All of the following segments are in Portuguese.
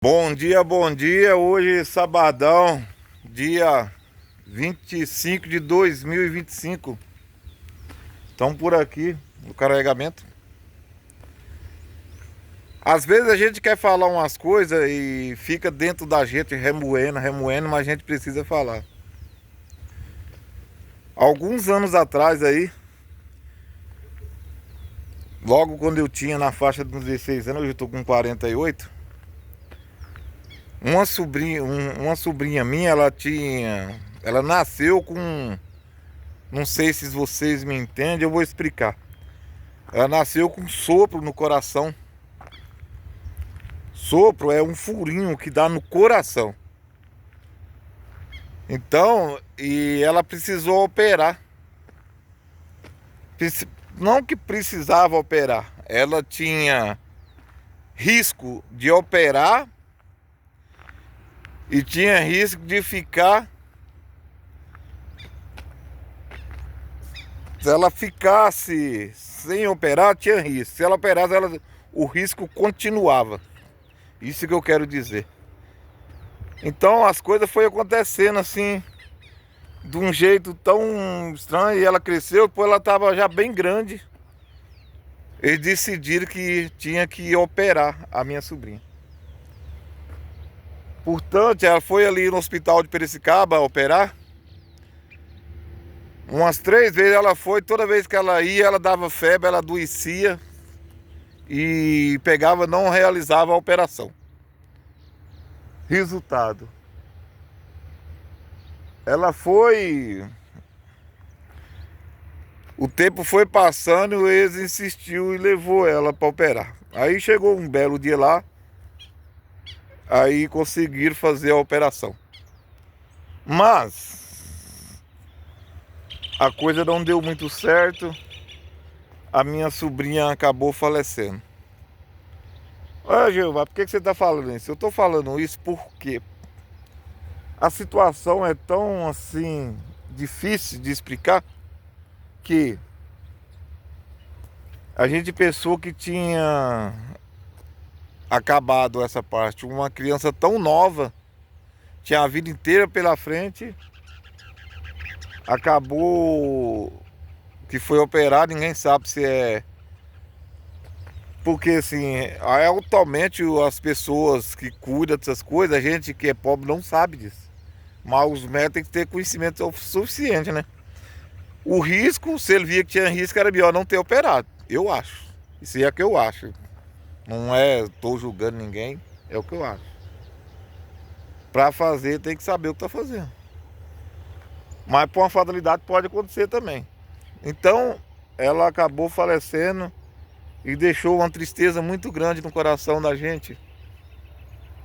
Bom dia, bom dia. Hoje, sabadão, dia 25 de 2025. Estamos por aqui no carregamento. Às vezes a gente quer falar umas coisas e fica dentro da gente remoendo, mas a gente precisa falar. Alguns anos atrás aí, logo quando eu tinha na faixa dos 16 anos, hoje eu estou com 48. Uma sobrinha minha, ela nasceu com, não sei se vocês me entendem, eu vou explicar. Ela nasceu com sopro no coração. Sopro é um furinho que dá no coração. Então, e ela precisou operar. Não que precisava operar, ela tinha risco de operar e tinha risco de ficar. Se ela ficasse sem operar, tinha risco. Se ela operasse, o risco continuava. Isso que eu quero dizer. Então as coisas foi acontecendo assim, de um jeito tão estranho, e ela cresceu, depois ela estava já bem grande. Eles decidiram que tinha que operar a minha sobrinha. Portanto, ela foi ali no hospital de Piracicaba operar. Umas 3 vezes ela foi, toda vez que ela ia, ela dava febre, ela adoecia e pegava, não realizava a operação. Resultado, ela foi, o tempo foi passando e eles insistiu e levou ela para operar. Aí chegou um belo dia lá, aí conseguiram fazer a operação. Mas a coisa não deu muito certo, a minha sobrinha acabou falecendo. Olha, Jeová, por que você está falando isso? Eu estou falando isso porque a situação é tão assim difícil de explicar que a gente pensou que tinha acabado essa parte. Uma criança tão nova, tinha a vida inteira pela frente, acabou que foi operado, ninguém sabe se é. Porque assim, é atualmente as pessoas que cuidam dessas coisas, a gente que é pobre não sabe disso. Mas os médicos têm que ter conhecimento suficiente, né? O risco, se ele via que tinha risco, era melhor não ter operado. Eu acho. Isso é o que eu acho. Não é, tô julgando ninguém, é o que eu acho. Para fazer tem que saber o que tá fazendo. Mas por uma fatalidade pode acontecer também. Então, ela acabou falecendo e deixou uma tristeza muito grande no coração da gente.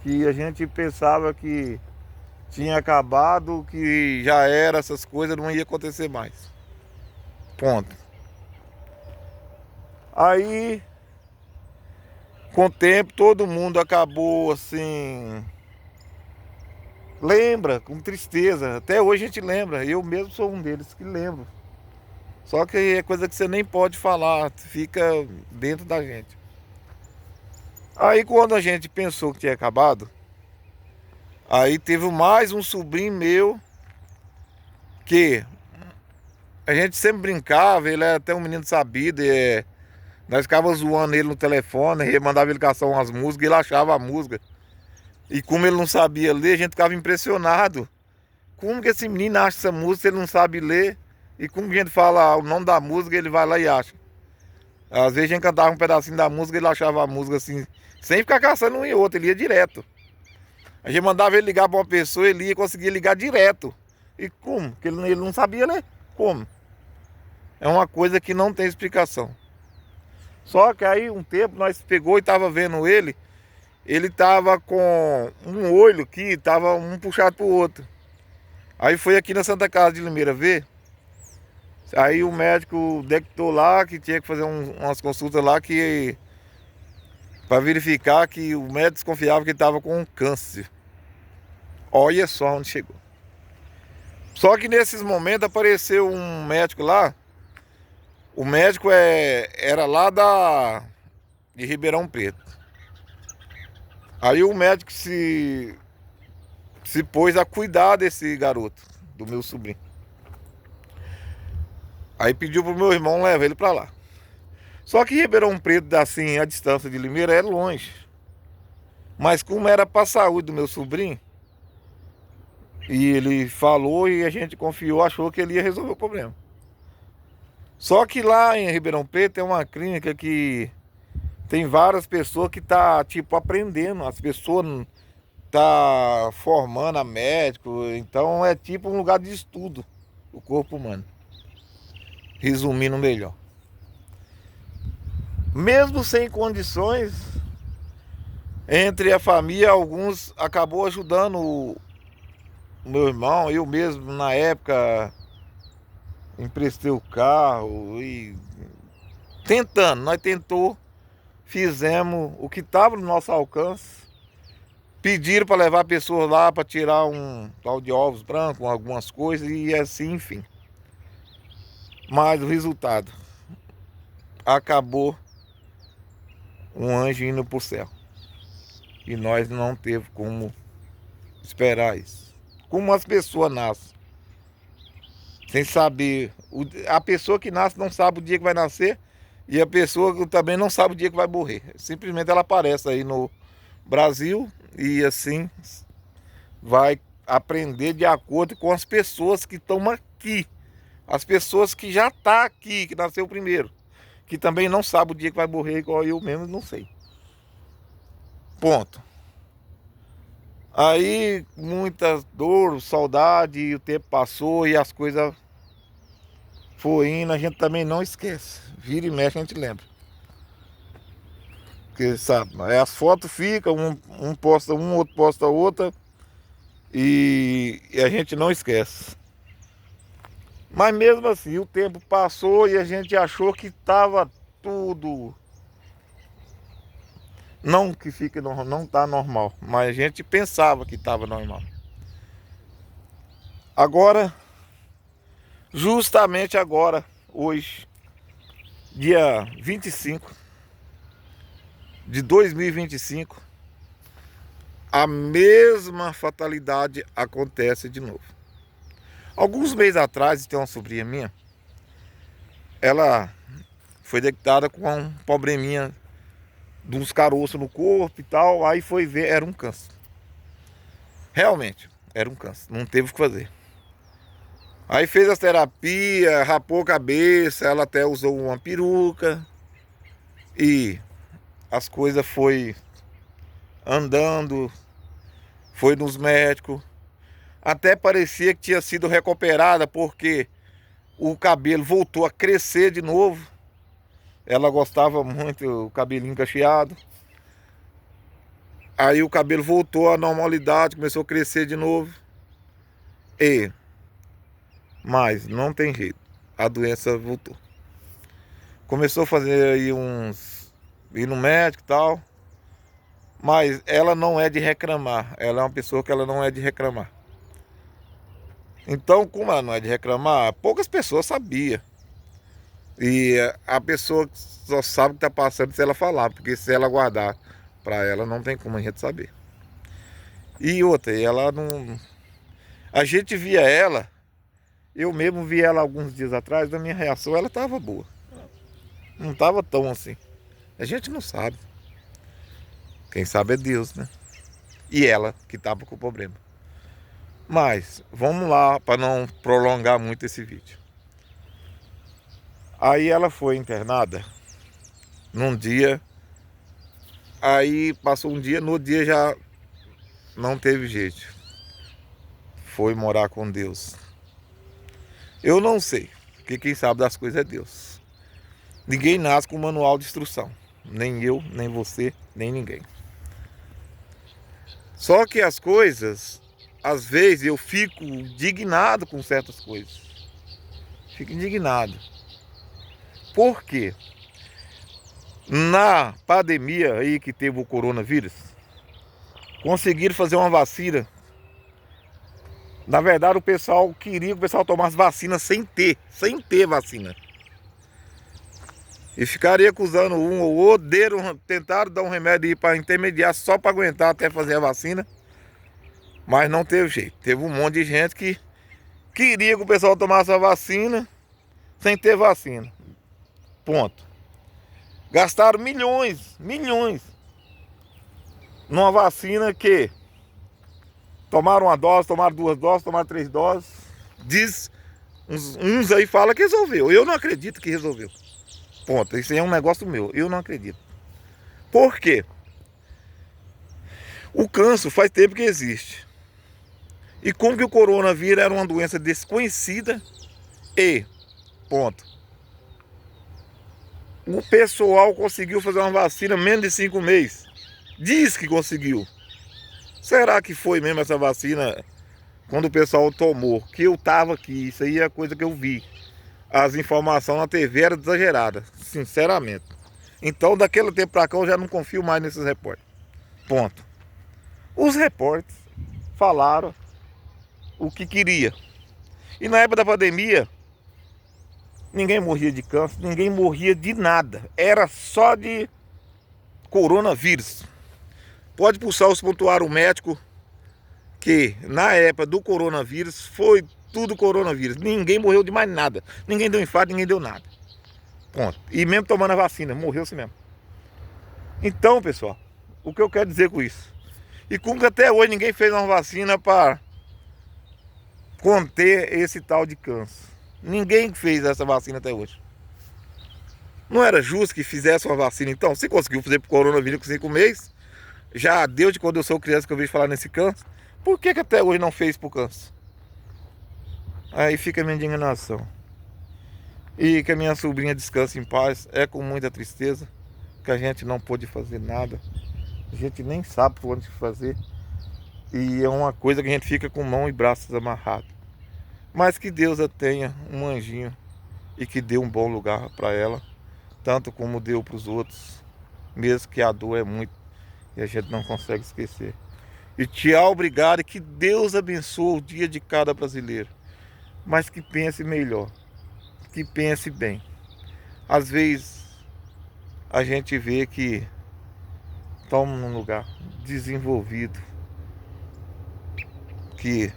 Que a gente pensava que tinha acabado, que já era, essas coisas não ia acontecer mais. Ponto. Aí, com o tempo, todo mundo acabou assim. Lembra, com tristeza. Até hoje a gente lembra. Eu mesmo sou um deles que lembro. Só que é coisa que você nem pode falar, fica dentro da gente. Aí quando a gente pensou que tinha acabado, aí teve mais um sobrinho meu que a gente sempre brincava, ele era até um menino sabido, nós ficávamos zoando ele no telefone, ele mandava ele caçar umas músicas, ele achava a música. E como ele não sabia ler, a gente ficava impressionado. Como que esse menino acha essa música se ele não sabe ler? E como que a gente fala o nome da música, ele vai lá e acha. Às vezes a gente cantava um pedacinho da música, ele achava a música assim, sem ficar caçando um e outro, ele ia direto. A gente mandava ele ligar para uma pessoa, ele ia conseguir ligar direto. E como? Porque ele não sabia ler. Como? É uma coisa que não tem explicação. Só que aí um tempo nós pegou e tava vendo ele tava com um olho que tava um puxado pro outro. Aí foi aqui na Santa Casa de Limeira ver. Aí o médico detectou lá que tinha que fazer umas consultas lá que para verificar que o médico desconfiava que ele estava com um câncer. Olha só onde chegou. Só que nesses momentos apareceu um médico lá. O médico era lá de Ribeirão Preto. Aí o médico se pôs a cuidar desse garoto, do meu sobrinho. Aí pediu pro meu irmão levar ele pra lá. Só que Ribeirão Preto, assim, a distância de Limeira é longe. Mas como era pra saúde do meu sobrinho, e ele falou e a gente confiou, achou que ele ia resolver o problema. Só que lá em Ribeirão Preto tem uma clínica que tem várias pessoas que tá, tipo, aprendendo. As pessoas tá formando a médico, então é tipo um lugar de estudo o corpo humano. Resumindo melhor. Mesmo sem condições, entre a família, alguns acabou ajudando o meu irmão. Eu mesmo, na época, emprestei o carro e tentando, nós tentou, fizemos o que estava no nosso alcance. Pediram para levar pessoas lá para tirar um tal de ovos brancos, algumas coisas e assim, enfim. Mas o resultado, acabou um anjo indo pro céu. E nós não teve como esperar isso. Como as pessoas nascem, sem saber. A pessoa que nasce não sabe o dia que vai nascer e a pessoa que também não sabe o dia que vai morrer. Simplesmente ela aparece aí no Brasil e assim vai aprender de acordo com as pessoas que estão aqui. As pessoas que já estão aqui, que nasceu primeiro. Que também não sabe o dia que vai morrer, igual eu mesmo, não sei. Ponto. Aí, muita dor, saudade, e o tempo passou e as coisas foi indo, a gente também não esquece. Vira e mexe, a gente lembra. Porque, sabe, as fotos ficam, um posta um, outro posta outra, e a gente não esquece. Mas mesmo assim, o tempo passou e a gente achou que estava tudo. Não que fique, não tá normal, mas a gente pensava que estava normal. Agora, justamente agora, hoje, dia 25 de 2025, a mesma fatalidade acontece de novo. Alguns meses atrás, tem uma sobrinha minha, ela foi detectada com um probleminha de uns caroços no corpo e tal, aí foi ver, era um câncer. Realmente, era um câncer, não teve o que fazer. Aí fez as terapias, rapou a cabeça, ela até usou uma peruca e as coisas foi andando, foi nos médicos. Até parecia que tinha sido recuperada porque o cabelo voltou a crescer de novo. Ela gostava muito do cabelinho cacheado. Aí o cabelo voltou à normalidade, começou a crescer de novo. Mas não tem jeito, a doença voltou. Começou a fazer aí ir no médico e tal. Mas ela não é de reclamar. Ela é uma pessoa que ela não é de reclamar. Então, como ela não é de reclamar, poucas pessoas sabiam. E a pessoa só sabe o que está passando se ela falar, porque se ela guardar para ela, não tem como a gente saber. E outra, ela não. A gente via ela, eu mesmo vi ela alguns dias atrás, da minha reação, ela estava boa. Não estava tão assim. A gente não sabe. Quem sabe é Deus, né? E ela que estava com o problema. Mas vamos lá para não prolongar muito esse vídeo. Aí ela foi internada num dia. Aí passou um dia, no dia já não teve jeito. Foi morar com Deus. Eu não sei, porque quem sabe das coisas é Deus. Ninguém nasce com manual de instrução. Nem eu, nem você, nem ninguém. Só que as coisas, às vezes eu fico indignado com certas coisas. Fico indignado. Por quê? Na pandemia aí que teve o coronavírus, conseguiram fazer uma vacina. Na verdade, o pessoal queria que o pessoal tomasse vacina sem ter vacina. E ficaria acusando um ou outro, tentaram dar um remédio aí para intermediar só para aguentar até fazer a vacina. Mas não teve jeito. Teve um monte de gente que queria que o pessoal tomasse a vacina sem ter vacina. Ponto. Gastaram milhões numa vacina que tomaram uma dose, tomaram duas doses, tomaram três doses. Diz, uns aí falam que resolveu. Eu não acredito que resolveu. Ponto. Isso aí é um negócio meu. Eu não acredito. Por quê? O câncer faz tempo que existe. E como que o coronavírus era uma doença desconhecida e, ponto, o pessoal conseguiu fazer uma vacina menos de 5 meses. Diz que conseguiu. Será que foi mesmo essa vacina quando o pessoal tomou? Que eu tava aqui, isso aí é a coisa que eu vi. As informações na TV eram exageradas, sinceramente. Então, daquele tempo pra cá, eu já não confio mais nesses repórteres. Ponto. Os repórteres falaram o que queria. E na época da pandemia, ninguém morria de câncer, ninguém morria de nada. Era só de coronavírus. Pode pulsar os pontuários médicos que na época do coronavírus foi tudo coronavírus. Ninguém morreu de mais nada. Ninguém deu infarto, ninguém deu nada. Ponto. E mesmo tomando a vacina, morreu-se mesmo. Então, pessoal, o que eu quero dizer com isso? E como que até hoje ninguém fez uma vacina para conter esse tal de câncer. Ninguém fez essa vacina até hoje. Não era justo que fizesse uma vacina então? Se conseguiu fazer pro coronavírus com 5 meses, já deu de quando eu sou criança que eu vejo falar nesse câncer. Por que até hoje não fez pro câncer? Aí fica a minha indignação. E que a minha sobrinha descanse em paz. É com muita tristeza que a gente não pôde fazer nada. A gente nem sabe por onde fazer. E é uma coisa que a gente fica com mão e braços amarrados. Mas que Deus a tenha um anjinho e que dê um bom lugar para ela, tanto como deu para os outros, mesmo que a dor é muito e a gente não consegue esquecer. E tchau, obrigado, e que Deus abençoe o dia de cada brasileiro, mas que pense melhor, que pense bem. Às vezes a gente vê que estamos num lugar desenvolvido, que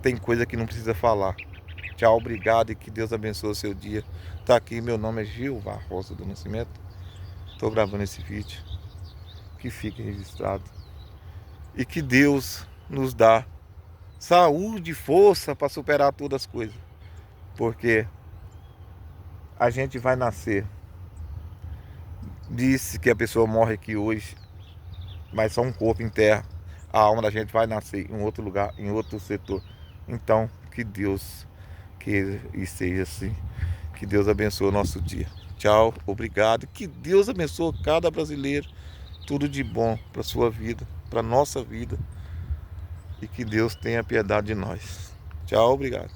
tem coisa que não precisa falar. Tchau, obrigado e que Deus abençoe o seu dia. Tá aqui, meu nome é Gilvar Rosa do Nascimento. Estou gravando esse vídeo. Que fique registrado. E que Deus nos dá saúde e força para superar todas as coisas. Porque a gente vai nascer. Disse que a pessoa morre aqui hoje, mas só um corpo em terra. A alma da gente vai nascer em outro lugar, em outro setor. Então, que Deus queira e seja assim. Que Deus abençoe o nosso dia. Tchau, obrigado. Que Deus abençoe cada brasileiro. Tudo de bom para a sua vida, para a nossa vida. E que Deus tenha piedade de nós. Tchau, obrigado.